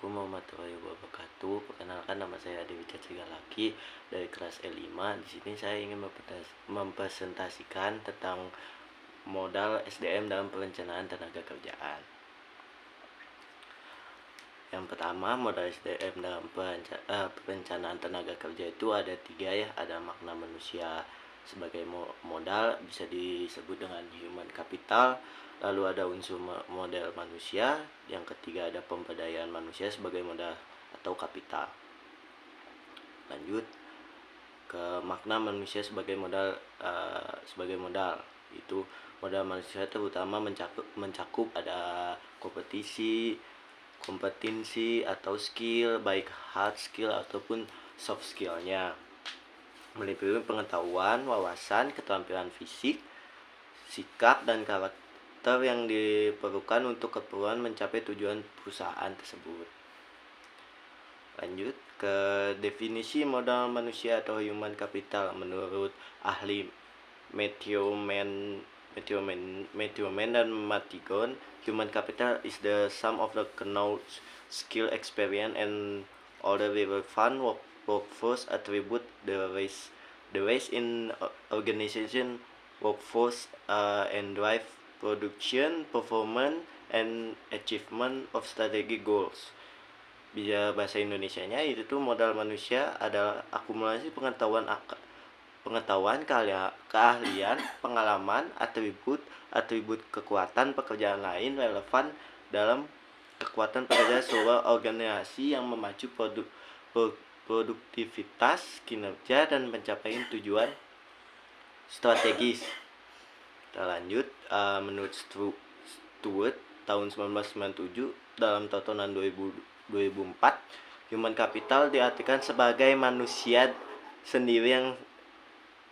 Assalamualaikum warahmatullahi wabarakatuh. Perkenalkan, nama saya Dewi Catsigalaki dari kelas E5. Di sini saya ingin mempresentasikan tentang modal SDM dalam perencanaan tenaga kerjaan. Yang pertama, modal SDM dalam perencanaan tenaga kerja itu ada 3 ya. Ada makna manusia sebagai modal, bisa disebut dengan human capital. Lalu ada unsur model manusia. Yang ketiga ada pemberdayaan manusia sebagai modal atau kapital. Lanjut ke makna manusia sebagai modal. Itu modal manusia terutama mencakup ada kompetensi atau skill, baik hard skill ataupun soft skillnya, meliputi pengetahuan, wawasan, keterampilan fisik, sikap, dan karakter yang diperlukan untuk keperluan mencapai tujuan perusahaan tersebut. Lanjut ke definisi modal manusia atau human capital. Menurut ahli Matthew Mann dan Matigon, human capital is the sum of the knowledge, skill, experience, and other relevant workforce attribute the ways in organization workforce and drive production, performance, and achievement of strategic goals. Bisa bahasa Indonesianya itu tuh modal manusia adalah akumulasi pengetahuan, keahlian, pengalaman, atribut kekuatan pekerjaan lain relevan dalam kekuatan pekerjaan sebuah organisasi yang memacu produktivitas, kinerja, dan pencapaian tujuan strategis. Kita lanjut, menurut Stewart tahun 1997 dalam tontonan 2004, human capital diartikan sebagai manusia sendiri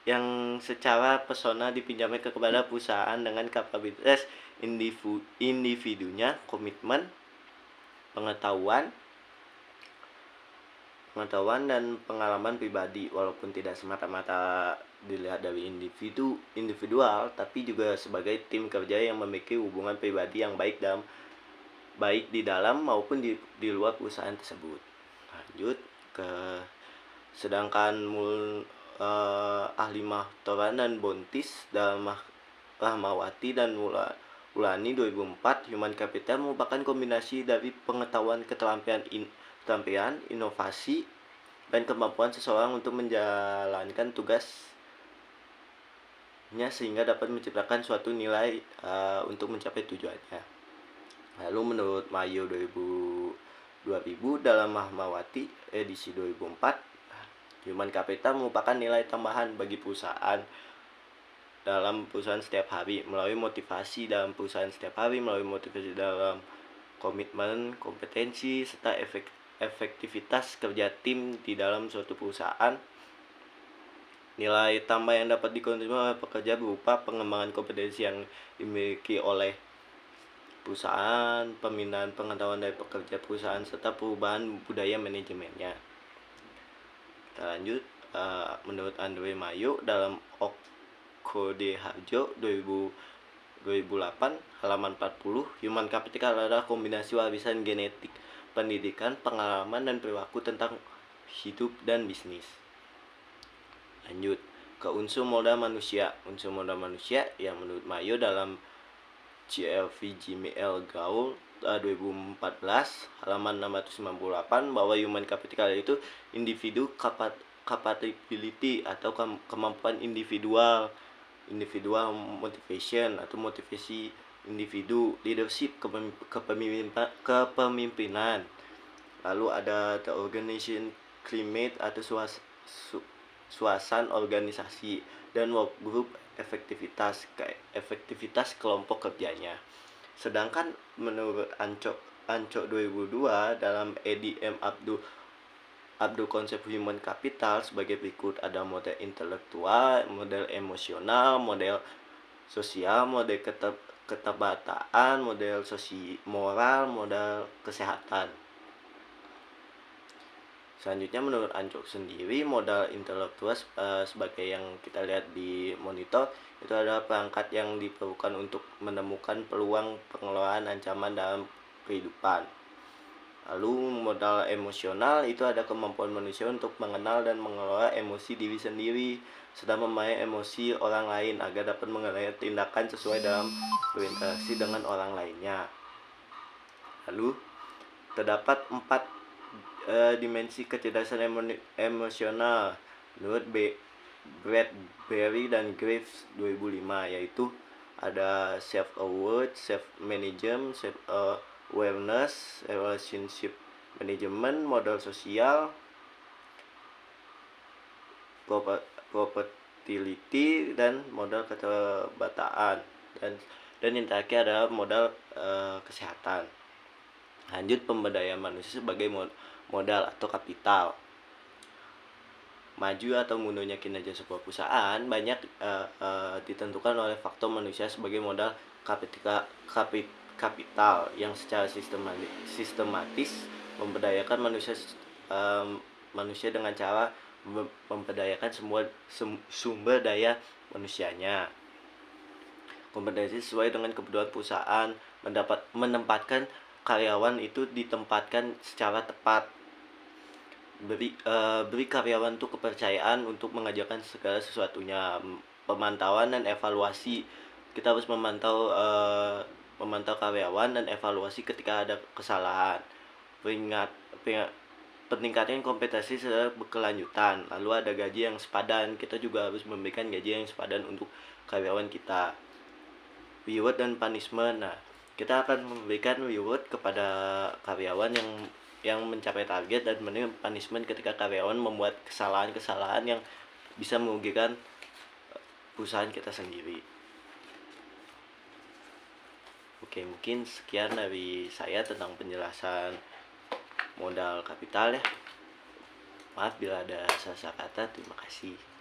yang secara personal dipinjamkan kepada perusahaan dengan kapabilitas individunya, komitmen, pengetahuan dan pengalaman pribadi, walaupun tidak semata-mata dilihat dari individual, tapi juga sebagai tim kerja yang memiliki hubungan pribadi yang baik di dalam maupun di luar perusahaan tersebut. Lanjut ke sedangkan ahli Mahtoran dan Bontis dalam Rahmawati dan Wulani 2004, human capital merupakan kombinasi dari pengetahuan, keterampilan, inovasi, dan kemampuan seseorang untuk menjalankan tugasnya sehingga dapat menciptakan suatu nilai untuk mencapai tujuannya. Lalu menurut Mayo 2000 dalam Rahmawati edisi 2004, human capital merupakan nilai tambahan bagi perusahaan dalam perusahaan setiap hari, melalui motivasi dalam perusahaan setiap hari, melalui motivasi dalam komitmen, kompetensi, serta efektivitas kerja tim di dalam suatu perusahaan. Nilai tambah yang dapat dikontribusi oleh pekerja berupa pengembangan kompetensi yang dimiliki oleh perusahaan, pemindahan pengetahuan dari pekerja perusahaan, serta perubahan budaya manajemennya. Kita lanjut, menurut Andre Mayo dalam Kode Harjo 2008 halaman 40, human capital adalah kombinasi warisan genetik, pendidikan, pengalaman, dan perilaku tentang hidup dan bisnis. Lanjut ke unsur modal manusia. Unsur modal manusia yang menurut Mayo dalam CLV Gmail Gaul 2014 halaman 698 bahwa human capital itu individu capability atau kemampuan individual motivation atau motivasi individu, leadership, kepemimpinan. Lalu ada the organization climate atau suasana organisasi, dan work group efektivitas kelompok kerjanya. Sedangkan menurut Anco 2002 dalam EDM Abdul konsep human capital sebagai berikut: ada model intelektual, model emosional, model sosial, model keterbataan, model moral, model kesehatan. Selanjutnya menurut Ancok sendiri, modal intelektual sebagai yang kita lihat di monitor itu adalah perangkat yang diperlukan untuk menemukan peluang pengelolaan ancaman dalam kehidupan. Lalu modal emosional itu ada kemampuan manusia untuk mengenal dan mengelola emosi diri sendiri, sedang memahami emosi orang lain agar dapat mengenai tindakan sesuai dalam berinteraksi dengan orang lainnya. Lalu terdapat 4 dimensi kecerdasan emosional menurut Bradbury dan Graves 2005, yaitu ada self aware, self management, self awareness, relationship management, modal sosial, propertility, dan modal keterbataan, dan yang terakhir adalah modal kesehatan. Lanjut, pemberdayaan manusia sebagai modal atau kapital. Maju atau mundurnya kinerja sebuah perusahaan banyak ditentukan oleh faktor manusia sebagai modal kapital yang secara sistematis memberdayakan manusia dengan cara memberdayakan semua sumber daya manusianya. Kompetisi sesuai dengan kebutuhan perusahaan, menempatkan karyawan itu ditempatkan secara tepat, beri karyawan itu kepercayaan untuk mengajarkan segala sesuatunya, pemantauan dan evaluasi. Kita harus memantau karyawan dan evaluasi ketika ada kesalahan. Peningkatan kompetensi secara berkelanjutan. Lalu ada gaji yang sepadan, kita juga harus memberikan gaji yang sepadan untuk karyawan kita. Reward dan punishment. Nah, kita akan memberikan reward kepada karyawan yang mencapai target, dan memberikan punishment ketika karyawan membuat kesalahan-kesalahan yang bisa merugikan perusahaan kita sendiri. Oke, mungkin sekian dari saya tentang penjelasan modal kapital ya. Maaf bila ada salah kata. Terima kasih.